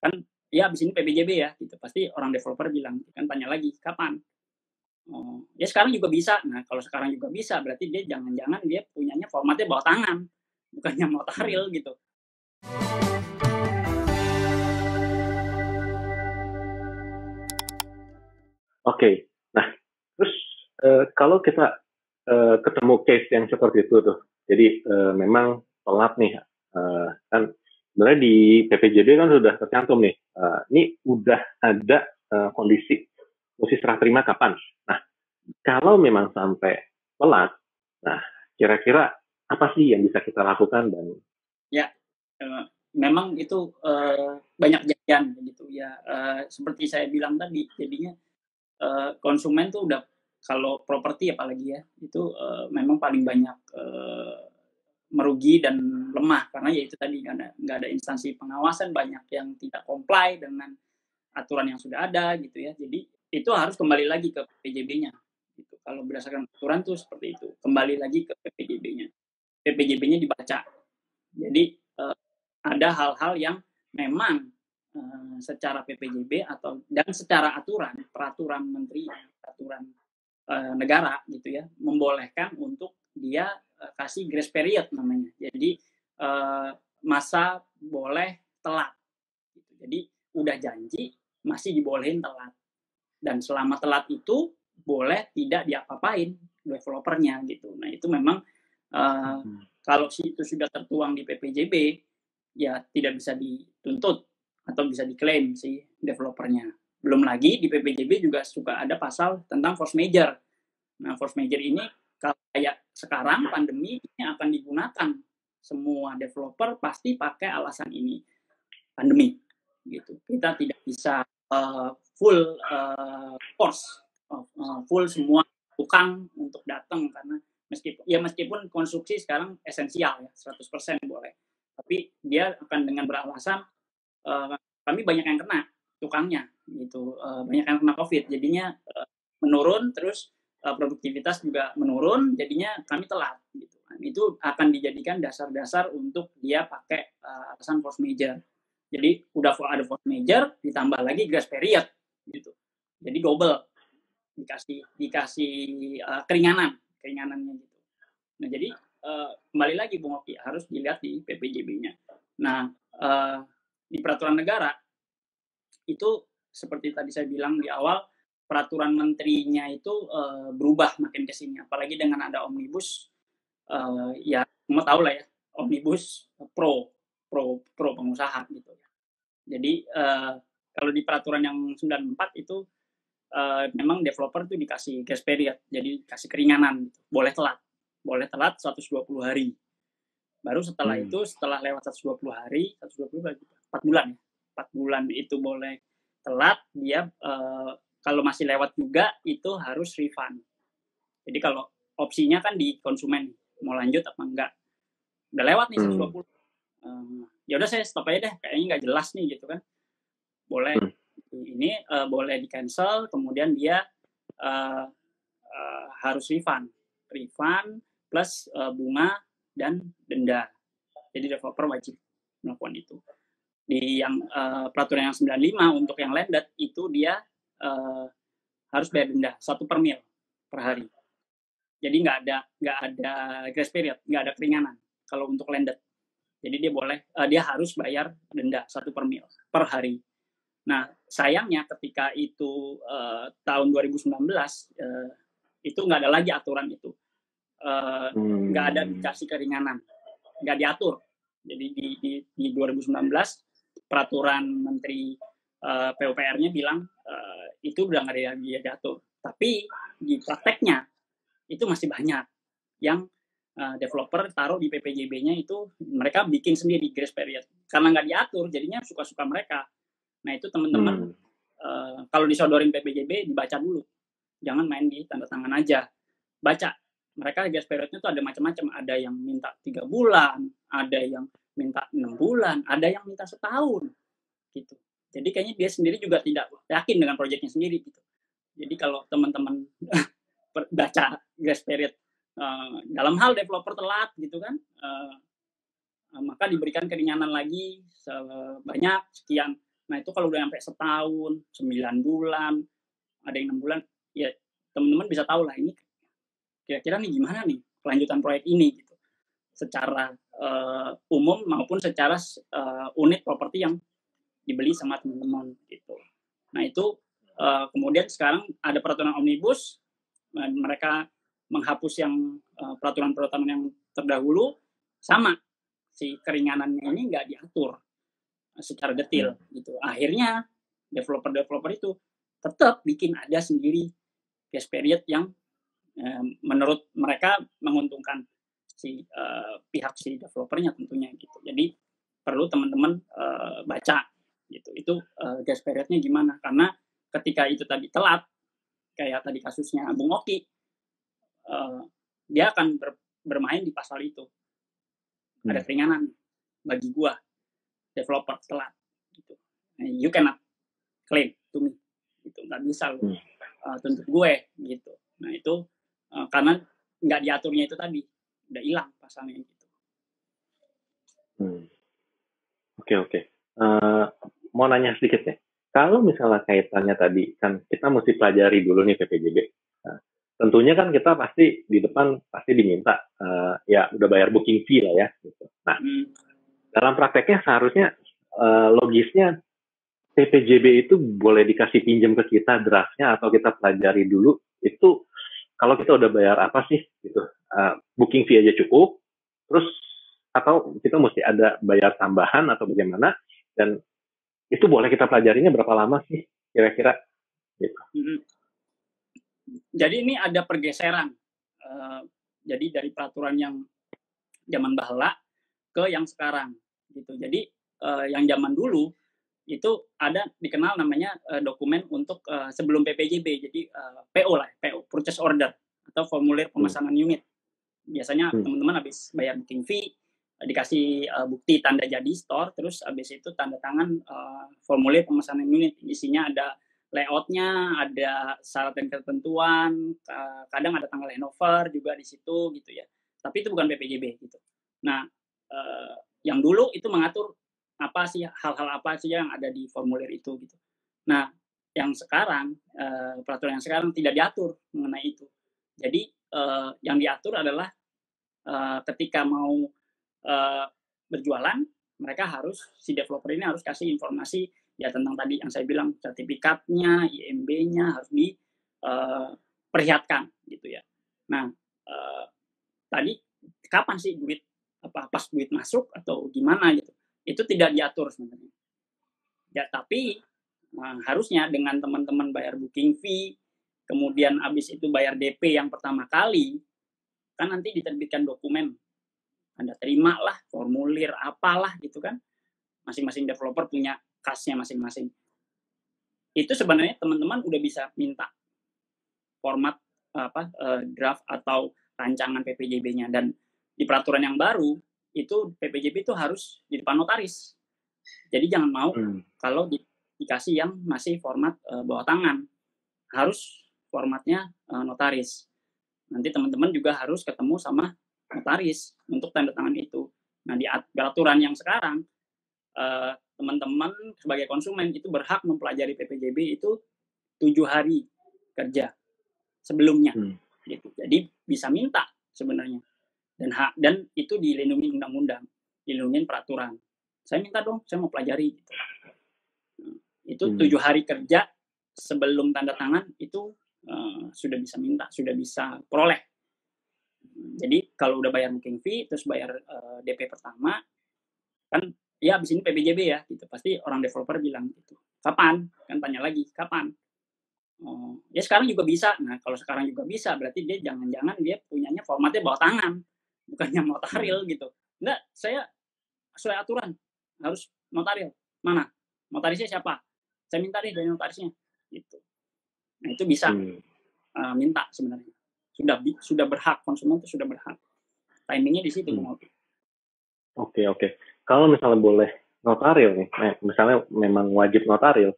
kan ya abis ini PPJB ya gitu, pasti orang developer bilang kan, tanya lagi kapan. Oh, ya sekarang juga bisa. Nah, kalau sekarang juga bisa, berarti dia jangan-jangan dia punyanya formatnya bawah tangan, bukannya notaril gitu. Oke. Nah, terus kalau kita ketemu case yang seperti itu tuh, jadi memang telat nih, kan sebenarnya di PPJB kan sudah tercantum nih, ini udah ada kondisi mesti serah terima kapan. Nah, kalau memang sampai telat, nah kira-kira apa sih yang bisa kita lakukan? Dan Ya, memang itu banyak kejadian gitu ya. Seperti saya bilang tadi, jadinya konsumen tuh udah, kalau properti apalagi ya, itu memang paling banyak merugi dan lemah, karena ya itu tadi nggak ada instansi pengawasan, banyak yang tidak comply dengan aturan yang sudah ada gitu ya. Jadi itu harus kembali lagi ke PPJB-nya. Gitu. Kalau berdasarkan aturan tuh seperti itu, kembali lagi ke PPJB-nya. PPJB-nya dibaca. Jadi ada hal-hal yang memang secara PPJB dan secara peraturan menteri, peraturan negara gitu ya, membolehkan untuk dia kasih grace period namanya. Jadi masa boleh telat. Gitu. Jadi udah janji masih dibolehin telat. Dan selama telat itu boleh tidak diapa-apain developernya gitu. Nah itu memang kalau itu sudah tertuang di PPJB, ya tidak bisa dituntut atau bisa diklaim si developernya. Belum lagi di PPJB juga suka ada pasal tentang force major. Nah force major ini kalau kayak sekarang pandemi ini akan digunakan, semua developer pasti pakai alasan ini, pandemi gitu. Kita tidak bisa full force, full semua tukang untuk datang, karena meskipun konstruksi sekarang esensial ya, 100% boleh. Tapi dia akan dengan beralasan kami banyak yang kena tukangnya gitu, banyak yang kena COVID, jadinya menurun, terus produktivitas juga menurun, jadinya kami telat gitu. Nah, itu akan dijadikan dasar-dasar untuk dia pakai alasan force major. Jadi udah ada force major, ditambah lagi grace period gitu. Jadi double dikasih keringanannya gitu. Nah jadi kembali lagi Bung Oki, harus dilihat di PPJB-nya. Nah di peraturan negara itu seperti tadi saya bilang di awal, peraturan menterinya itu berubah makin kesini, apalagi dengan ada omnibus, ya semua tahu lah ya, omnibus pro pengusaha gitu. Jadi kalau di peraturan yang 94 itu memang developer tuh dikasih grace period, jadi kasih keringanan, boleh telat 120 hari. Baru setelah itu, setelah lewat 120 hari, 4 bulan ya, 4 bulan itu boleh telat, dia kalau masih lewat juga itu harus refund. Jadi kalau opsinya kan di konsumen, mau lanjut apa enggak. Udah lewat nih 120. Ya udah saya stop aja deh, kayaknya nggak jelas nih gitu kan. Boleh ini boleh di cancel, kemudian dia harus refund plus bunga dan denda. Jadi developer wajib melakukan itu. Di yang peraturan yang 95 untuk yang landed itu dia harus bayar denda 1 per mil per hari. Jadi nggak ada grace period, nggak ada keringanan kalau untuk landed. Jadi dia harus bayar denda 1 per mil per hari. Nah sayangnya ketika itu tahun 2019 itu nggak ada lagi aturan itu, nggak ada dikasih keringanan, nggak diatur. Jadi di 2019 peraturan menteri PUPR-nya bilang itu udah nggak ada diatur. Tapi di prakteknya itu masih banyak yang developer taruh di PPJB-nya itu mereka bikin sendiri grace period karena nggak diatur, jadinya suka-suka mereka. Nah itu teman-teman kalau disodorin PPJB dibaca dulu, jangan main di tanda tangan aja, baca. Mereka grace periodnya tuh ada macam-macam, ada yang minta 3 bulan, ada yang minta 6 bulan, ada yang minta setahun gitu. Jadi kayaknya dia sendiri juga tidak yakin dengan proyeknya sendiri gitu. Jadi kalau teman-teman baca grace period dalam hal developer telat gitu kan, maka diberikan keringanan lagi sebanyak sekian Nah itu kalau udah sampai setahun, 9 bulan, ada yang 6 bulan, ya teman-teman bisa tahu lah ini kira-kira nih gimana nih kelanjutan proyek ini gitu. Secara umum maupun secara unit properti yang dibeli sama teman-teman gitu. Nah itu kemudian sekarang ada peraturan omnibus, mereka menghapus yang peraturan-peraturan yang terdahulu, sama si keringanannya ini nggak diatur secara detail gitu. Akhirnya developer itu tetap bikin ada sendiri grace period yang menurut mereka menguntungkan si pihak si developernya tentunya gitu. Jadi perlu teman-teman baca gitu. Itu grace periodnya gimana? Karena ketika itu tadi telat, kayak tadi kasusnya Bung Oki, dia akan bermain di pasal itu. Ada keringanan bagi gua developer telat gitu. You cannot claim to me gitu, nggak bisa lo tuntut gue gitu. Nah itu karena nggak diaturnya itu tadi udah hilang pasalnya gitu. Oke. Mau nanya sedikit nih, kalau misalnya kaitannya tadi kan kita mesti pelajari dulu nih PPJB. Nah, tentunya kan kita pasti di depan pasti diminta ya udah bayar booking fee lah ya gitu. Nah dalam prakteknya seharusnya logisnya PPJB itu boleh dikasih pinjam ke kita draftnya atau kita pelajari dulu itu kalau kita udah bayar apa sih gitu, booking fee aja cukup, terus atau kita mesti ada bayar tambahan atau bagaimana, dan itu boleh kita pelajarinya berapa lama sih kira-kira gitu. Jadi ini ada pergeseran, jadi dari peraturan yang zaman bahla ke yang sekarang gitu. Jadi yang zaman dulu itu ada dikenal namanya dokumen untuk sebelum PPJB, jadi PO lah, PO purchase order atau formulir pemesanan unit. Biasanya teman-teman habis bayar booking fee dikasih bukti tanda jadi store, terus habis itu tanda tangan formulir pemesanan unit, isinya ada layoutnya, ada syarat dan ketentuan, kadang ada tanggal handover juga di situ gitu ya. Tapi itu bukan PPJB gitu. Nah yang dulu itu mengatur apa sih hal-hal apa sih yang ada di formulir itu gitu. Nah yang sekarang peraturan yang sekarang tidak diatur mengenai itu. Jadi yang diatur adalah ketika mau berjualan, mereka harus si developer ini harus kasih informasi ya tentang tadi yang saya bilang, sertifikatnya, IMB-nya harus diperlihatkan gitu ya. Nah tadi kapan sih duit apa pas duit masuk atau gimana gitu, itu tidak diatur sebenarnya ya. Tapi harusnya dengan teman-teman bayar booking fee, kemudian habis itu bayar DP yang pertama kali, kan nanti diterbitkan dokumen Anda terima lah, formulir apalah gitu kan, masing-masing developer punya kasnya masing-masing. Itu sebenarnya teman-teman udah bisa minta format draft atau rancangan PPJB-nya, dan di peraturan yang baru itu PPJB itu harus di depan notaris. Jadi jangan mau kalau dikasih yang masih format bawah tangan, harus formatnya notaris. Nanti teman-teman juga harus ketemu sama notaris untuk tanda tangan itu. Nah di aturan yang sekarang teman-teman sebagai konsumen itu berhak mempelajari PPJB itu 7 hari kerja sebelumnya gitu. Jadi bisa minta sebenarnya, dan itu dilindungi undang-undang, dilindungi peraturan. Saya minta dong, saya mau pelajari gitu. Itu 7 hari kerja sebelum tanda tangan itu sudah bisa minta, sudah bisa peroleh. Jadi kalau udah bayar booking fee terus bayar DP pertama, kan ya abis ini PPJB ya gitu, pasti orang developer bilang gitu, kapan, kan tanya lagi kapan. Ya sekarang juga bisa. Nah kalau sekarang juga bisa berarti dia jangan-jangan dia punyanya formatnya bawah tangan, bukannya notaril gitu. Enggak, saya sesuai aturan harus notaril. Mana notarisnya siapa, saya minta deh dari notarisnya gitu. Nah itu bisa minta sebenarnya, sudah berhak, konsumen itu sudah berhak. Timingnya di situ. Oke. Kalau misalnya boleh notaril nih, misalnya memang wajib notaril,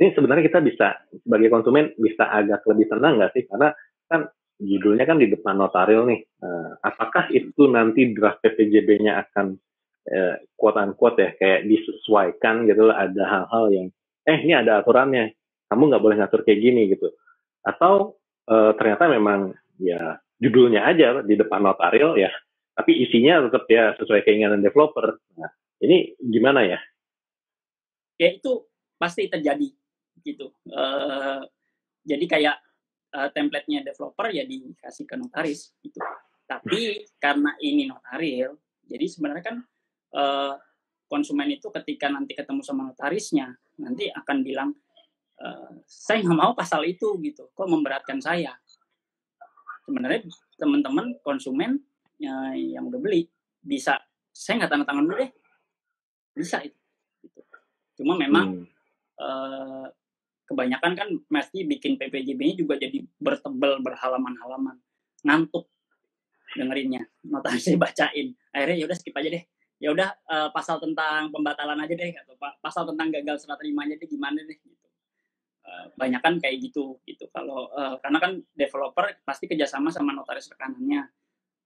ini sebenarnya kita bisa sebagai konsumen bisa agak lebih tenang nggak sih? Karena kan judulnya kan di depan notaril nih. Apakah itu nanti draft PPJB-nya akan quote unquote ya, kayak disesuaikan gitu loh, ada hal-hal yang ini ada aturannya, kamu nggak boleh ngatur kayak gini gitu. Atau ternyata memang ya judulnya aja di depan notaril ya, tapi isinya tetap ya sesuai keinginan developer. Nah, ini gimana ya? Ya itu pasti terjadi gitu. Jadi kayak template-nya developer ya dikasih ke notaris gitu. Tapi karena ini notaril, jadi sebenarnya kan konsumen itu ketika nanti ketemu sama notarisnya, nanti akan bilang, saya nggak mau pasal itu gitu, kok memberatkan saya. Sebenarnya teman-teman konsumen yang udah beli bisa, saya nggak tanda tangan dulu deh, bisa itu. Gitu. Cuma memang kebanyakan kan mesti bikin PPJB-nya juga jadi bertebel berhalaman-halaman, ngantuk dengerinnya, notarisnya bacain, akhirnya ya udah skip aja deh, ya udah pasal tentang pembatalan aja deh, atau pasal tentang gagal serah terimanya deh gimana deh gitu. Banyak kan kayak gitu kalau karena kan developer pasti kerjasama sama notaris rekanannya.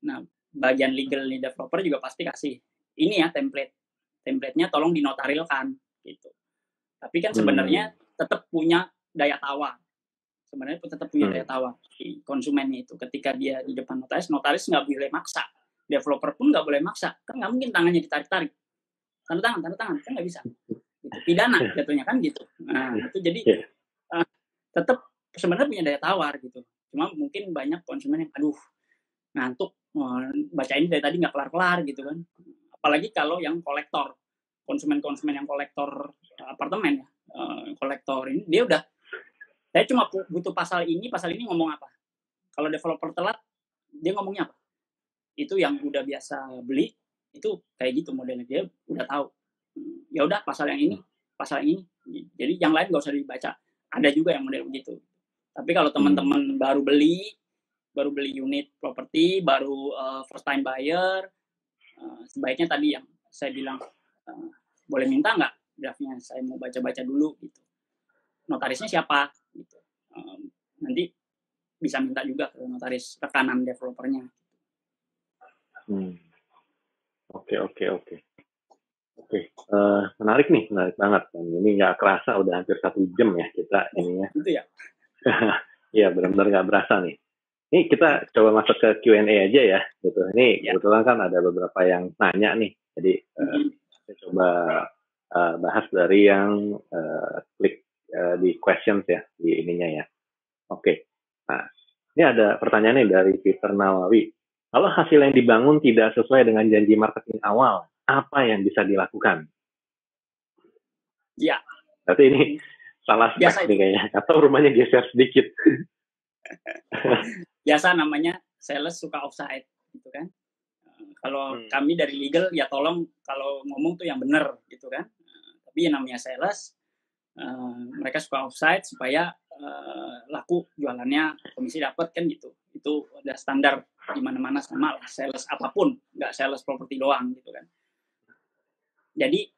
Nah bagian legal nih developer juga pasti kasih ini ya template-nya tolong dinotarilkan gitu. Tapi kan sebenarnya tetap punya daya tawar. Sebenarnya tetap punya daya tawar di konsumennya itu. Ketika dia di depan notaris nggak boleh maksa. Developer pun nggak boleh maksa. Kan nggak mungkin tangannya ditarik-tarik. Tanda tangan, kan nggak bisa. Gitu. Pidana jatuhnya kan gitu. Nah, itu jadi tetap sebenarnya punya daya tawar gitu. Cuma mungkin banyak konsumen yang aduh ngantuk, bacain dari tadi nggak kelar-kelar gitu kan. Apalagi kalau yang kolektor, konsumen-konsumen yang kolektor apartemen ya, kolektor ini dia udah, saya cuma butuh pasal ini ngomong apa. Kalau developer telat, dia ngomongnya apa. Itu yang udah biasa beli, itu kayak gitu modelnya, dia udah tahu. Ya udah pasal yang ini. Jadi yang lain nggak usah dibaca. Ada juga yang model begitu. Tapi kalau teman-teman baru beli unit properti, baru first time buyer, sebaiknya tadi yang saya bilang, boleh minta nggak draftnya, saya mau baca-baca dulu gitu. Notarisnya siapa gitu. Nanti bisa minta juga ke notaris rekanan developernya. Oke, menarik banget. Dan ini nggak kerasa udah hampir 1 jam ya kita ininya. Itu ya. Iya, benar-benar nggak berasa nih. Ini kita coba masuk ke Q&A aja ya, gitu. Ini kebetulan kan ada beberapa yang nanya nih, jadi kita coba bahas dari yang klik di questions ya, di ininya ya. Oke, nah ini ada pertanyaan nih dari Peter Nawawi. Kalau hasil yang dibangun tidak sesuai dengan janji marketing awal, apa yang bisa dilakukan? Ya. Berarti ini salah spek nih kayaknya, atau rumahnya geser sedikit. Biasa namanya sales suka offside gitu kan. Kalau kami dari legal ya tolong kalau ngomong tuh yang benar gitu kan. Tapi yang namanya sales mereka suka offside supaya laku jualannya, komisi dapat kan gitu. Itu udah standar di mana-mana sama lah, sales apapun, nggak sales properti doang gitu kan. Jadi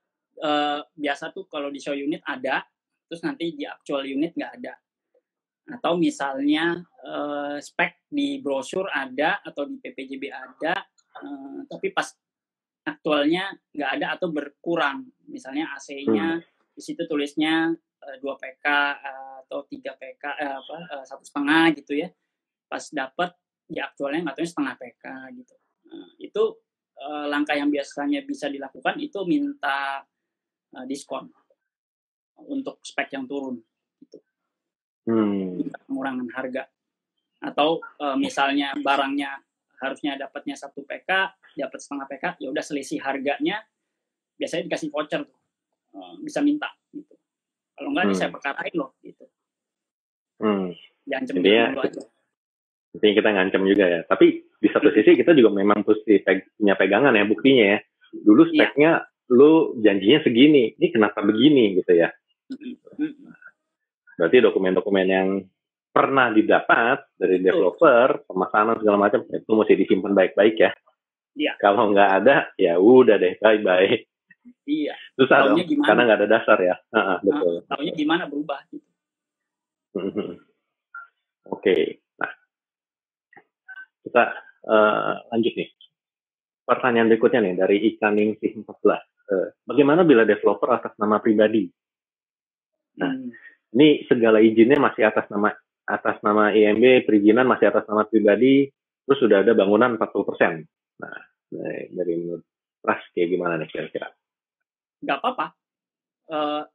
biasa tuh kalau di show unit ada, terus nanti di actual unit nggak ada. Atau misalnya spek di brosur ada atau di PPJB ada, tapi pas aktualnya nggak ada atau berkurang. Misalnya AC-nya di situ tulisnya 2 PK atau 3 PK, 1,5 gitu ya. Pas dapat di aktualnya nggak tahu setengah PK gitu. Itu langkah yang biasanya bisa dilakukan itu minta diskon untuk spek yang turun. Gitu. Pengurangan harga. Atau misalnya barangnya harusnya dapatnya 1 PK, dapat setengah PK, ya udah selisih harganya, biasanya dikasih voucher tuh, bisa minta gitu. Kalau enggak saya perkarain loh gitu. Diancam dulu aja. Intinya kita ngancam juga ya. Tapi di satu sisi kita juga memang punya pegangan ya buktinya ya. Dulu speknya lu janjinya segini, ini kenapa begini gitu ya. Berarti dokumen-dokumen yang pernah didapat dari developer, pemasanan segala macam itu mesti disimpan baik-baik ya. Iya. Kalau nggak ada, ya udah deh, bye-bye. Iya. Susah dong, karena nggak ada dasar ya. Betul. Taunya gimana berubah gitu. Oke, nah kita lanjut nih. pertanyaan berikutnya nih dari Ikaningsih 14. Bagaimana bila developer atas nama pribadi? Nah, ini segala izinnya masih atas nama IMB, perizinan masih atas nama pribadi, terus sudah ada bangunan 40%. Nah, dari menurut Pras kayak gimana nih kira-kira? Nggak apa-apa.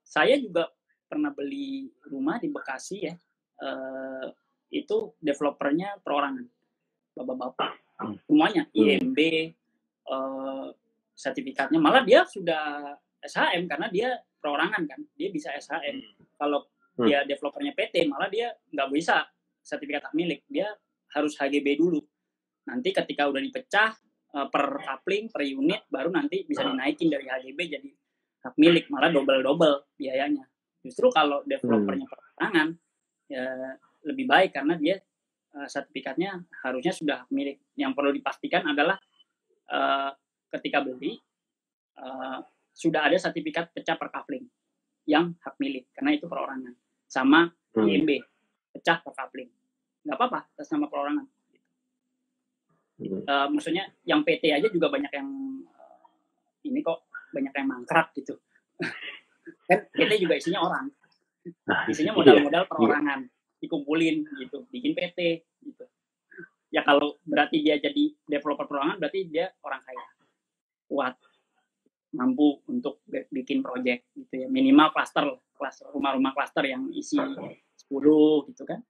Saya juga pernah beli rumah di Bekasi ya. Itu developernya perorangan, bapak-bapak. Semuanya IMB, sertifikatnya. Malah dia sudah SHM karena dia perorangan kan. Dia bisa SHM. Kalau dia developernya PT, malah dia nggak bisa sertifikat hak milik. Dia harus HGB dulu. Nanti ketika udah dipecah per coupling, per unit, baru nanti bisa dinaikin dari HGB jadi hak milik. Malah double biayanya. Justru kalau developernya perorangan, ya lebih baik karena dia sertifikatnya harusnya sudah hak milik. Yang perlu dipastikan adalah ketika beli sudah ada sertifikat pecah per coupling yang hak milik karena itu perorangan, sama IMB pecah per coupling, nggak apa-apa atas nama perorangan. Maksudnya yang PT aja juga banyak yang ini kok banyak yang mangkrak gitu. Kan PT juga isinya orang, isinya modal-modal perorangan dikumpulin gitu, bikin PT gitu. Ya kalau berarti dia jadi developer perorangan berarti dia orang kaya, kuat, mampu untuk bikin project gitu ya, minimal klaster rumah-rumah klaster yang isi 10 gitu kan,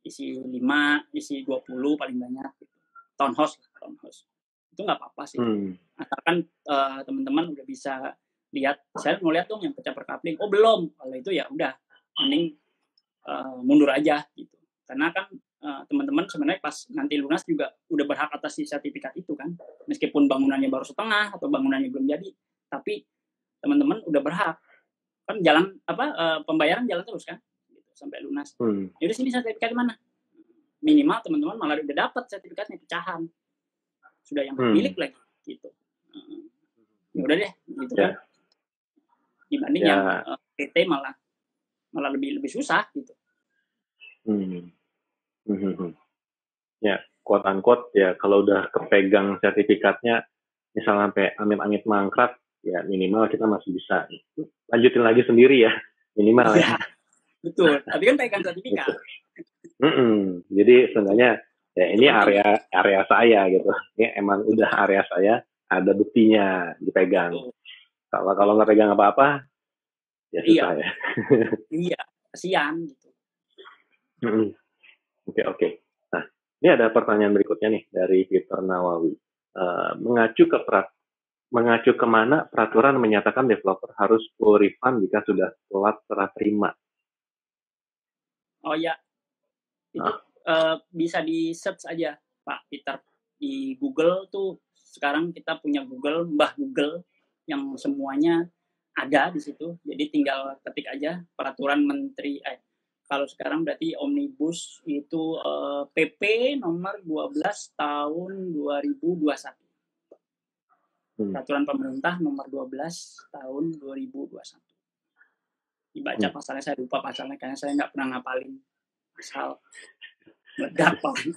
isi 5, isi 20 paling banyak gitu. Townhouse itu nggak apa-apa sih, asalkan teman-teman udah bisa lihat. Saya mau lihat dong yang pecah per coupling, oh belum, kalau itu ya udah mending mundur aja gitu, karena kan teman-teman sebenarnya pas nanti lunas juga udah berhak atas si sertifikat itu kan, meskipun bangunannya baru setengah atau bangunannya belum jadi, tapi teman-teman udah berhak kan, jalan pembayaran jalan terus kan gitu, sampai lunas. Yaudah sini sertifikat mana, minimal teman-teman malah udah dapat sertifikatnya pecahan, sudah yang milik lagi gitu. Ya udah deh gitu kan, dibanding yang PT malah lebih susah gitu. Ya, quote unquote ya, kalau udah kepegang sertifikatnya, misalnya sampai amit-amit mangkrak, ya minimal kita masih bisa lanjutin lagi sendiri ya, minimal ya. Betul, tapi kan pegang sertifikat. Jadi sebenarnya ya ini area saya gitu, ini emang udah area saya, ada buktinya dipegang. Kalau nggak pegang apa-apa, ya susah ya. Iya, kasihan gitu. Oke. Nah, ini ada pertanyaan berikutnya nih dari Peter Nawawi. Mengacu kemana peraturan menyatakan developer harus full refund jika sudah telat serah terima? Oh ya, itu bisa di search aja Pak Peter di Google tuh. Sekarang kita punya Mbah Google yang semuanya ada di situ. Jadi tinggal ketik aja peraturan menteri. Kalau sekarang berarti Omnibus itu PP nomor 12 tahun 2021. Peraturan pemerintah nomor 12 tahun 2021. Dibaca pasalnya, saya lupa pasalnya karena saya nggak pernah ngapalin pasal. Meledak paling.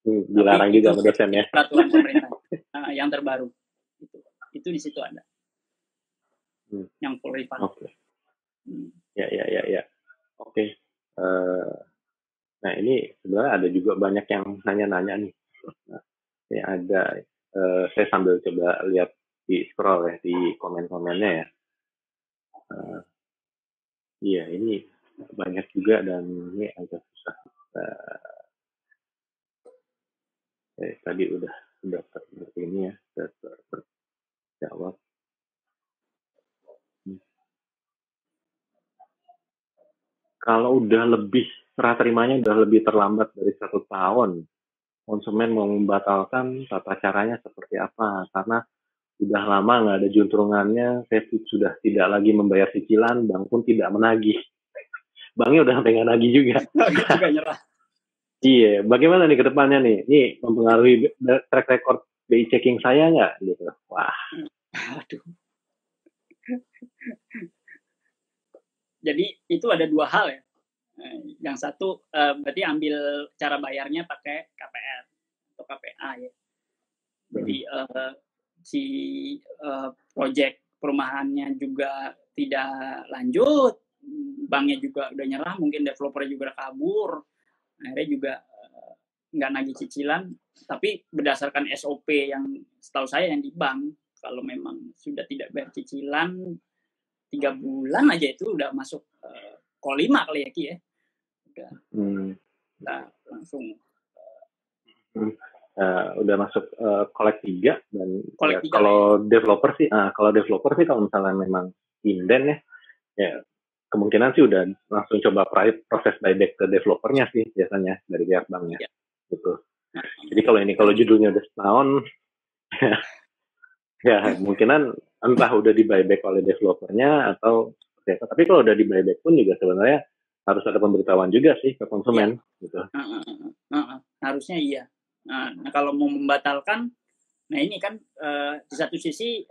Dilarang juga sama dosen ya. Peraturan pemerintah yang terbaru. Itu di situ ada. Yang full refund. Oke. Ya. Oke. Nah ini sebenarnya ada juga banyak yang nanya-nanya nih. Nah, ini ada, saya sambil coba lihat di scroll ya, di komen-komennya ya. Iya, ini banyak juga dan ini agak susah. Tadi udah ini ya, terjawab. Kalau udah lebih serah terimanya udah lebih terlambat dari 1 tahun, konsumen mau membatalkan, tata caranya seperti apa? Karena udah lama nggak ada juntrungannya, saya sudah tidak lagi membayar cicilan, bank pun tidak menagih. Banknya udah sampai nggak nagih juga. Juga nyerah. Iya, bagaimana nih ke depannya nih? Ini mempengaruhi track record BI checking saya nggak? Gitu. Wah. Aduh. Jadi itu ada 2 hal ya. Yang satu berarti ambil cara bayarnya pakai KPR atau KPA ya. Jadi si proyek perumahannya juga tidak lanjut, banknya juga udah nyerah, mungkin developernya juga udah kabur, akhirnya juga nggak nagih cicilan. Tapi berdasarkan SOP yang setahu saya yang di bank, kalau memang sudah tidak bayar cicilan 3 bulan aja itu udah masuk call 5 kali ya Ki ya. Udah langsung udah masuk collect 3 dan collect 3 kalau developer sih kalau misalnya memang inden ya kemungkinan sih udah langsung coba proses buyback ke developernya sih biasanya dari pihak banknya gitu. Jadi kalau judulnya udah setahun ya kemungkinan entah udah di buyback oleh developernya atau tapi kalau udah di buyback pun juga sebenarnya harus ada pemberitahuan juga sih ke konsumen gitu. Harusnya iya. Nah, kalau mau membatalkan, nah ini kan di satu sisi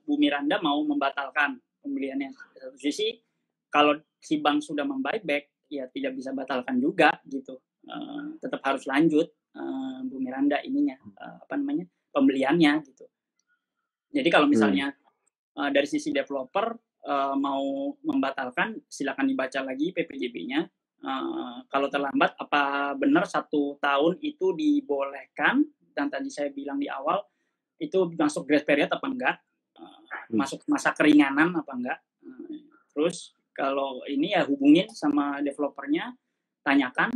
Bu Miranda mau membatalkan pembeliannya. Di satu sisi kalau si bank sudah membuyback, ya tidak bisa batalkan juga gitu. Tetap harus lanjut Bu Miranda ininya pembeliannya gitu. Jadi kalau misalnya dari sisi developer mau membatalkan, silakan dibaca lagi PPJB-nya. Kalau terlambat, apa benar 1 tahun itu dibolehkan? Dan tadi saya bilang di awal, itu masuk grace period apa enggak? Masuk masa keringanan apa enggak? Terus kalau ini ya hubungin sama developernya, tanyakan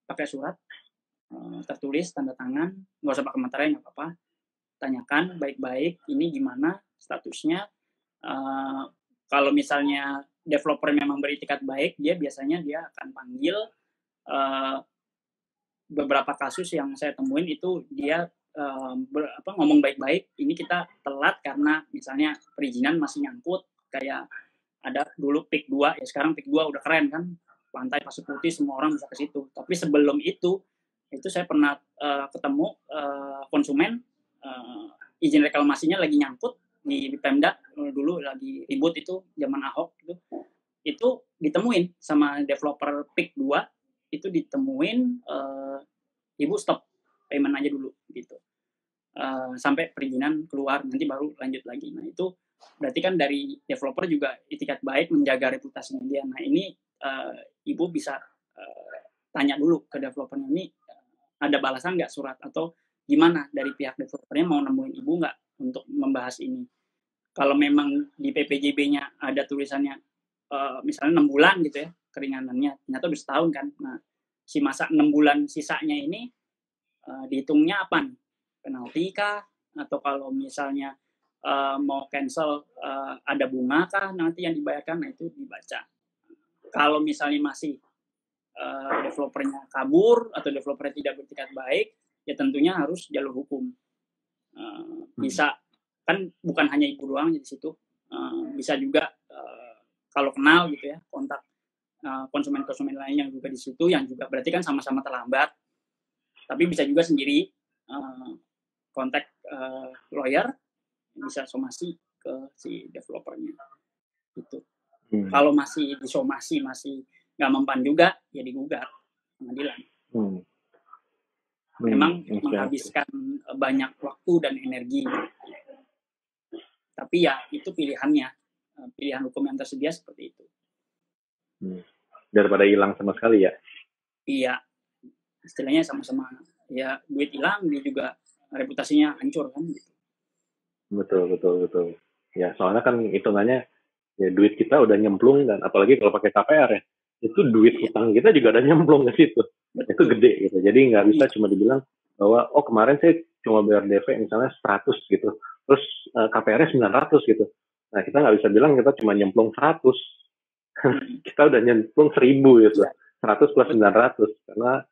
pakai surat tertulis, tanda tangan, nggak usah pakai materai, nggak apa-apa. Tanyakan baik-baik, ini gimana statusnya. Kalau misalnya developer memang beritikat baik, dia akan panggil. Beberapa kasus yang saya temuin itu dia ngomong baik-baik, ini kita telat karena misalnya perizinan masih nyangkut, kayak ada dulu PIK 2, ya sekarang PIK 2 udah keren kan, pantai pasir putih semua orang bisa ke situ. Tapi sebelum itu saya pernah ketemu konsumen izin reklamasinya lagi nyangkut di Pemda, dulu lagi ribut itu zaman Ahok itu ditemuin sama developer PIK 2, itu ditemuin ibu stop payment aja dulu gitu, sampai perizinan keluar, nanti baru lanjut lagi. Nah itu berarti kan dari developer juga itikat baik menjaga reputasinya dia. Nah ini ibu bisa tanya dulu ke developernya, ini ada balasan nggak surat atau gimana dari pihak developernya mau nemuin ibu nggak untuk membahas ini. Kalau memang di PPJB-nya ada tulisannya misalnya 6 bulan gitu ya keringanannya, ternyata udah setahun kan. Nah si masa 6 bulan sisanya ini dihitungnya apa nih? Penalti kah? Atau kalau misalnya mau cancel ada bunga kah nanti yang dibayarkan? Nah itu dibaca. Kalau misalnya masih developernya kabur atau developernya tidak bertikat baik, ya tentunya harus jalur hukum. Bisa kan bukan hanya ibu doang di situ, bisa juga kalau kenal gitu ya kontak konsumen-konsumen lain yang juga di situ, yang juga berarti kan sama-sama terlambat. Tapi bisa juga sendiri kontak lawyer, bisa somasi ke si developernya gitu. Kalau masih disomasi masih nggak mempan juga, ya digugat pengadilan. Memang menghabiskan banyak waktu dan energi. Tapi ya itu pilihannya, pilihan hukum yang tersedia seperti itu. Daripada hilang sama sekali ya? Iya, istilahnya sama-sama ya, duit hilang, dia juga reputasinya hancur kan gitu. Betul. Ya soalnya kan hitungannya ya duit kita udah nyemplung, dan apalagi kalau pakai KPR ya, itu duit utang kita juga udah nyemplung ke situ. Betul. Itu gede gitu. Jadi nggak bisa cuma dibilang bahwa kemarin saya cuma bayar DP misalnya 100 gitu, terus KPR-nya 900 gitu. Nah kita nggak bisa bilang kita cuma nyemplung 100. Kita udah nyemplung 1000 gitu. 100 plus 900 karena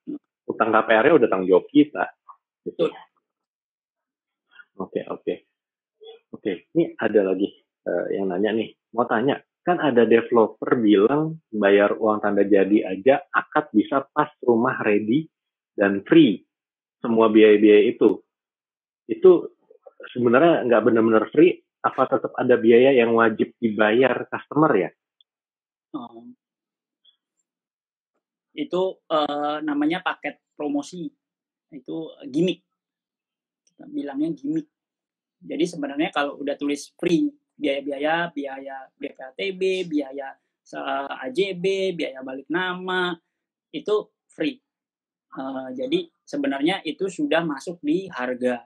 utang KPR-nya udah tanggung jawab kita gitu. Oke, ini ada lagi yang nanya nih, mau tanya, kan ada developer bilang bayar uang tanda jadi aja akad bisa pas rumah ready dan free semua biaya-biaya itu sebenarnya nggak benar-benar free, apa tetap ada biaya yang wajib dibayar customer ya? Itu namanya paket promosi, itu gimmick. bilangnya gimmick. Jadi sebenarnya kalau udah tulis free, biaya BPATB, biaya AJB, biaya balik nama, itu free. Jadi sebenarnya itu sudah masuk di harga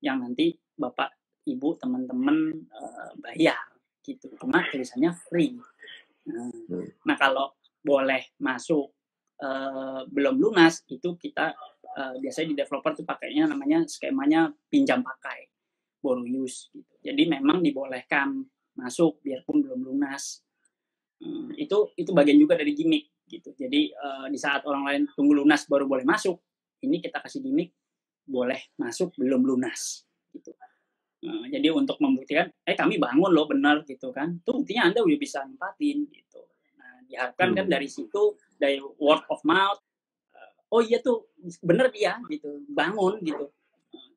yang nanti Bapak, Ibu, teman-teman bayar gitu. Cuma tulisannya free. Nah kalau boleh masuk belum lunas, itu kita biasanya di developer tuh pakainya namanya skemanya pinjam pakai, borrow use gitu. Jadi memang dibolehkan masuk biarpun belum lunas. Itu bagian juga dari gimmick gitu. Jadi di saat orang lain tunggu lunas baru boleh masuk, ini kita kasih gimmick boleh masuk belum lunas gitu. Jadi untuk membuktikan kami bangun loh benar gitu kan, tuh buktinya Anda udah bisa nempatin gitu. Nah diharapkan kan dari situ, dari word of mouth, oh iya tuh bener dia gitu, bangun gitu,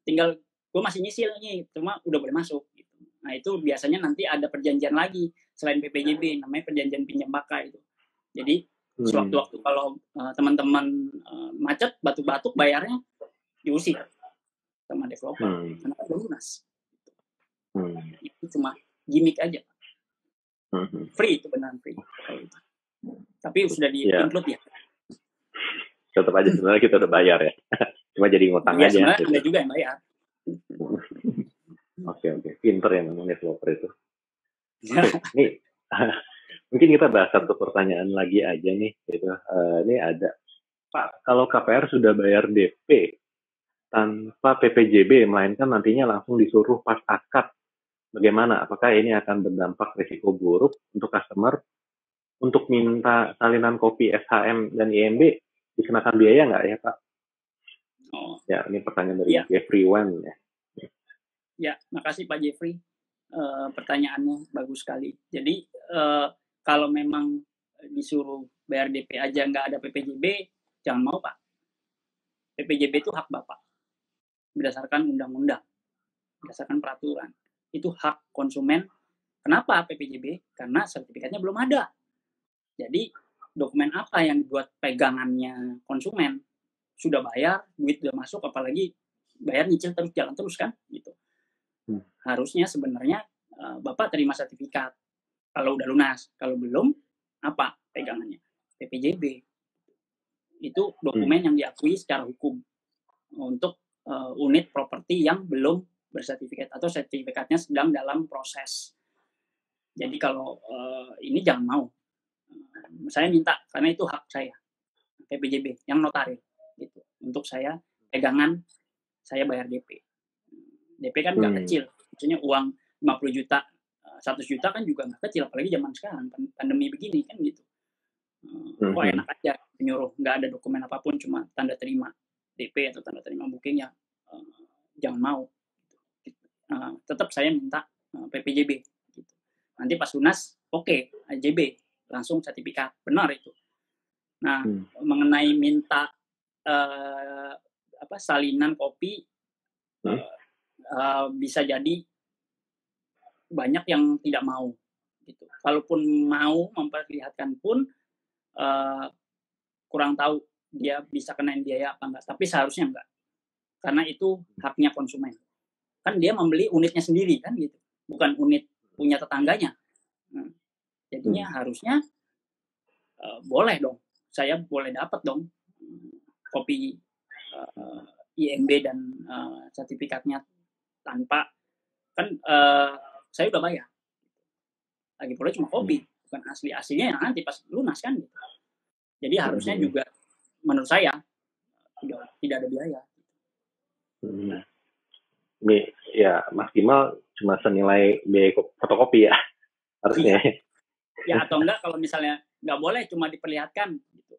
tinggal gue masih nyisil nih, cuma udah boleh masuk gitu. Nah itu biasanya nanti ada perjanjian lagi selain PPJB, namanya perjanjian pinjam pakai itu. Jadi sewaktu-waktu kalau teman-teman macet, batuk-batuk, bayarnya diusir sama developer karena belum lunas. Itu cuma gimmick aja. Free itu benar free. Tapi sudah di-include ya. Tetap aja sebenarnya kita udah bayar ya. Cuma jadi ngutang aja. Sebenarnya gitu. Anda juga yang bayar. Oke. Pinter ya memang developer itu. Nih, mungkin kita bahas satu pertanyaan lagi aja nih. Gitu. Ini ada, Pak, kalau KPR sudah bayar DP tanpa PPJB, melainkan nantinya langsung disuruh pas akad, bagaimana? Apakah ini akan berdampak risiko buruk untuk customer? Untuk minta salinan kopi SHM dan IMB dikenakan biaya nggak ya, Pak? Ya, ini pertanyaan dari Jeffrey Wan ya. Ya, makasih Pak Jeffrey. Pertanyaannya bagus sekali. Jadi kalau memang disuruh bayar DP aja nggak ada PPJB, jangan mau Pak. PPJB itu hak Bapak berdasarkan undang-undang, berdasarkan peraturan. Itu hak konsumen. Kenapa PPJB? Karena sertifikatnya belum ada. Jadi dokumen apa yang dibuat pegangannya konsumen? Sudah bayar, duit sudah masuk, apalagi bayar nyicil terus, jalan terus kan? Gitu. Harusnya sebenarnya Bapak terima sertifikat kalau udah lunas. Kalau belum, apa pegangannya? PPJB. Itu dokumen yang diakui secara hukum untuk unit properti yang belum bersertifikat atau sertifikatnya sedang dalam proses. Jadi kalau ini jangan mau. Saya minta, karena itu hak saya, PPJB, yang notaris. Gitu. Untuk saya, pegangan, saya bayar DP. DP kan nggak kecil. Maksudnya uang 50 juta, 100 juta kan juga nggak kecil. Apalagi zaman sekarang, pandemi begini kan gitu. Kok enak aja menyuruh, nggak ada dokumen apapun, cuma tanda terima DP atau tanda terima booking ya. Jangan mau. Tetap saya minta PPJB. Gitu. Nanti pas lunas, oke, AJB. Langsung sertifikat, benar itu. Nah, mengenai minta salinan kopi, bisa jadi banyak yang tidak mau. Gitu. Kalaupun mau memperlihatkan pun kurang tahu dia bisa kenain biaya apa enggak. Tapi seharusnya enggak, karena itu haknya konsumen. Kan dia membeli unitnya sendiri kan gitu, bukan unit punya tetangganya. Jadinya harusnya boleh dong, saya boleh dapat dong kopi IMB dan sertifikatnya tanpa, kan saya udah bayar. Lagi pula cuma kopi, bukan aslinya yang nanti pas lunas kan gitu. Jadi harusnya juga menurut saya tidak ada biaya. Ini ya maksimal cuma senilai biaya fotokopi ya harusnya. Ya atau enggak kalau misalnya nggak boleh cuma diperlihatkan gitu.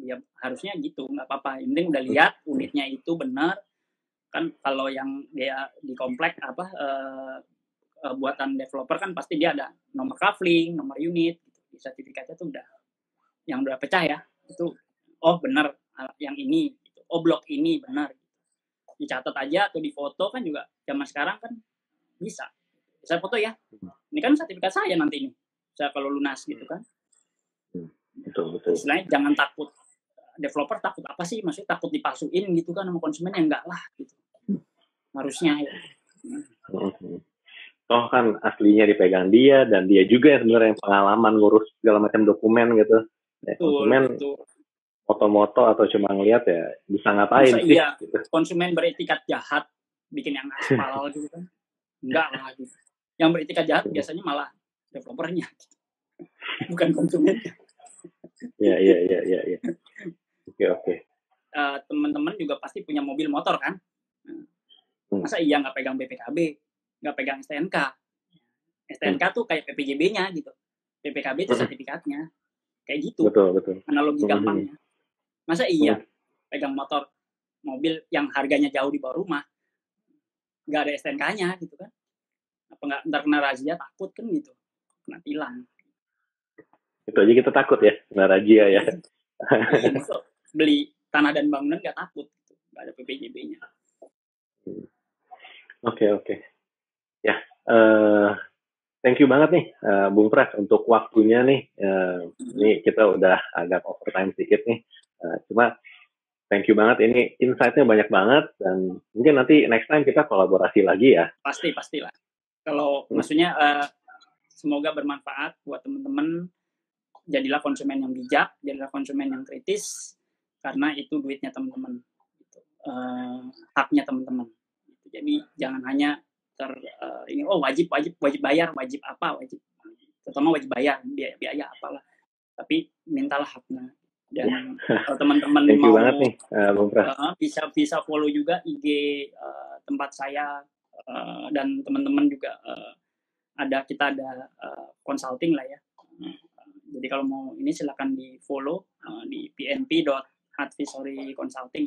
Ya harusnya gitu, nggak apa-apa. Yang penting udah lihat unitnya itu benar. Kan kalau yang dia di komplek buatan developer kan pasti dia ada nomor kafling, nomor unit gitu. Di sertifikatnya tuh yang udah pecah ya. Itu benar yang ini gitu. Blok ini benar. Dicatat aja atau difoto kan juga zaman sekarang kan bisa. Saya foto ya. Ini kan sertifikat saya nanti ini. Saya kalau lunas gitu kan. Betul. Istilahnya jangan takut. Developer takut apa sih? Maksudnya takut dipalsuin gitu kan sama konsumen, ya enggak lah gitu. harusnya ya. Toh kan aslinya dipegang dia dan dia juga yang sebenarnya yang pengalaman ngurus segala macam dokumen gitu. Ya, konsumen foto-moto atau cuma ngeliat ya bisa ngapain sih? Iya, gitu. Konsumen beretikat jahat bikin yang aspal gitu kan? Enggak lah gitu. Yang beretikat jahat biasanya malah developernya, bukan konsumennya. Iya. Oke. Teman-teman juga pasti punya mobil motor kan? Masa iya nggak pegang BPKB, nggak pegang STNK? STNK tuh kayak PPJB-nya gitu. BPKB itu sertifikatnya. Kayak gitu. Betul. Analogi gampangnya. Masa iya pegang mobil yang harganya jauh di bawah rumah, nggak ada STNK-nya gitu kan? Apa nggak ntar kena razia, takut kan gitu, kena tilang. Itu aja kita takut ya, kena razia ya. Iya, masuk beli tanah dan bangunan nggak takut, gitu. Nggak ada PPJB-nya. Oke. Ya, thank you banget nih, Bung Pras untuk waktunya nih. Ini kita udah agak overtime sedikit nih. Cuma thank you banget, ini insight-nya banyak banget dan mungkin nanti next time kita kolaborasi lagi ya. Pastilah. Kalau maksudnya semoga bermanfaat buat teman-teman. Jadilah konsumen yang bijak, jadilah konsumen yang kritis, karena itu duitnya teman-teman, gitu. Haknya teman-teman. Gitu. Jadi jangan hanya ini wajib bayar, wajib terutama wajib bayar biaya apalah, tapi mintalah haknya. Dan kalau teman-teman mau banget nih, Bung Pras. bisa follow juga IG tempat saya, dan teman-teman juga kita ada consulting lah ya. Jadi kalau mau ini silakan di follow di pnp.advisory-consulting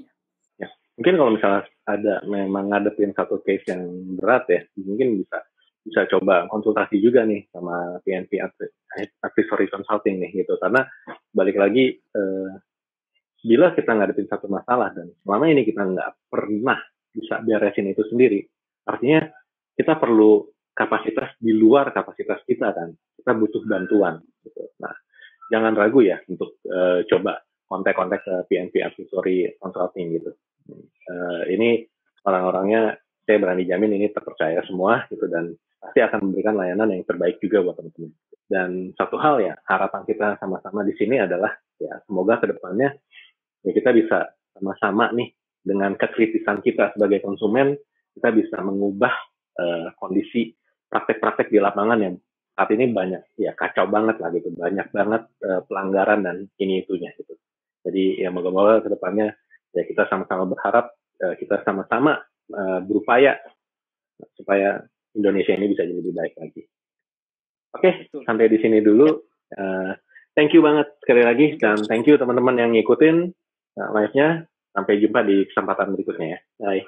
ya. Mungkin kalau misalnya ada memang ngadepin satu case yang berat ya, mungkin bisa coba konsultasi juga nih sama PNP Advisory Consulting nih gitu. Karena balik lagi bila kita ngadepin satu masalah dan selama ini kita nggak pernah bisa beresin itu sendiri, artinya kita perlu kapasitas di luar kapasitas kita kan. Kita butuh bantuan gitu. Nah, jangan ragu ya untuk coba kontak-kontak ke PNP Advisory Consulting gitu. Ini orang-orangnya saya berani jamin ini terpercaya semua gitu dan pasti akan memberikan layanan yang terbaik juga buat teman-teman. Dan satu hal ya, harapan kita sama-sama di sini adalah ya semoga kedepannya ya kita bisa sama-sama nih dengan kekritisan kita sebagai konsumen, kita bisa mengubah kondisi praktek-praktek di lapangan yang saat ini banyak ya kacau banget lah gitu, banyak banget pelanggaran dan ini itunya gitu. Jadi ya moga-moga kedepannya ya kita sama-sama berharap kita sama-sama berupaya supaya Indonesia ini bisa jadi lebih baik lagi. Oke, sampai di sini dulu. Thank you banget sekali lagi dan thank you teman-teman yang ngikutin live-nya. Sampai jumpa di kesempatan berikutnya ya. Bye.